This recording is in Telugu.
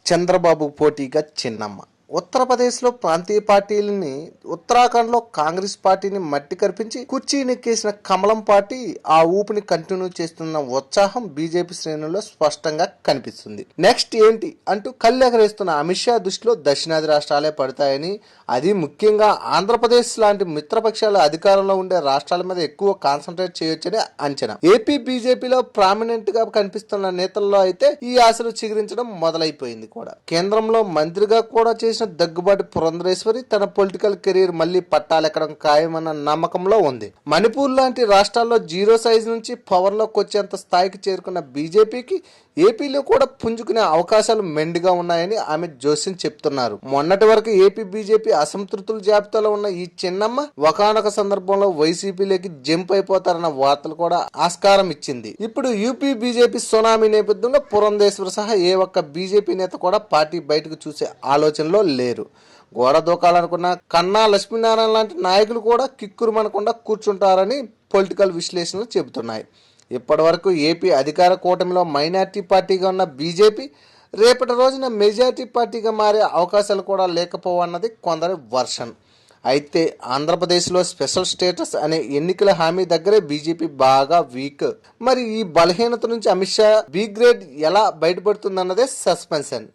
చంద్రబాబు పోటీగా చిన్నమ్మ. ఉత్తరప్రదేశ్లో ప్రాంతీయ పార్టీలని, ఉత్తరాఖండ్లో కాంగ్రెస్ పార్టీని మట్టి కరిపించి కుర్చీనెక్కేసిన కమలం పార్టీ ఆ ఊపిని కంటిన్యూ చేస్తున్న ఉత్సాహం బీజేపీ శ్రేణుల్లో స్పష్టంగా కనిపిస్తుంది. నెక్స్ట్ ఏంటి అంటూ కళ్ళెగరేస్తున్న అమిత్ షా దృష్టిలో దక్షిణాది రాష్ట్రాలే పడతాయని, అది ముఖ్యంగా ఆంధ్రప్రదేశ్ లాంటి మిత్రపక్షాల అధికారంలో ఉండే రాష్ట్రాల మీద ఎక్కువ కాన్సన్ట్రేట్ చేయొచ్చని అంచనా. ఏపీ బీజేపీలో ప్రామినెంట్ గా కనిపిస్తున్న నేతల్లో అయితే ఈ ఆశలు చిగురించడం మొదలైపోయింది కూడా. కేంద్రంలో మంత్రిగా కూడా చేసిన దగ్గుబాటి పురంధరేశ్వరి తన పొలిటికల్ కెరీర్ మళ్లీ పట్టాలెక్కడం ఖాయమన్న నమ్మకంలో ఉంది. మణిపూర్ లాంటి రాష్ట్రాల్లో జీరో సైజ్ నుంచి పవర్ లోకి వచ్చేంత స్థాయికి చేరుకున్న బీజేపీకి ఏపీలో కూడా పుంజుకునే అవకాశాలు మెండుగా ఉన్నాయని ఆమె జోస్యం చెప్తున్నారు. మొన్నటి వరకు ఏపీ బీజేపీ అసంతృప్తుల జాబితాలో ఉన్న ఈ చిన్నమ్మ ఒకానొక సందర్భంలో వైసీపీలోకి జంప్ అయిపోతారన్న వార్తలు కూడా ఆస్కారం ఇచ్చింది. ఇప్పుడు యూపీ బీజేపీ సునామీ నేపథ్యంలో పురంధేశ్వరి సహా ఏ ఒక్క బీజేపీ నేత కూడా పార్టీ బయటకు చూసే ఆలోచనలో లేరు. గోడ దూకాలనుకున్న కన్నా లక్ష్మీనారాయణ లాంటి నాయకులు కూడా కిక్కురుమనకుండా కూర్చుంటారని పొలిటికల్ విశ్లేషణలు చెబుతున్నాయి. ఇప్పటి వరకు ఏపీ అధికార కూటమిలో మైనార్టీ పార్టీగా ఉన్న బీజేపీ రేపటి రోజున మెజార్టీ పార్టీగా మారే అవకాశాలు కూడా లేకపోవన్నది కొందరి వర్షన్. అయితే ఆంధ్రప్రదేశ్లో స్పెషల్ స్టేటస్ అనే ఎన్నికల హామీ దగ్గరే బీజేపీ బాగా వీక్. మరి ఈ బలహీనత నుంచి అమిత్ షా బి గ్రేడ్ ఎలా బయటపడుతుందన్నదే సస్పెన్షన్.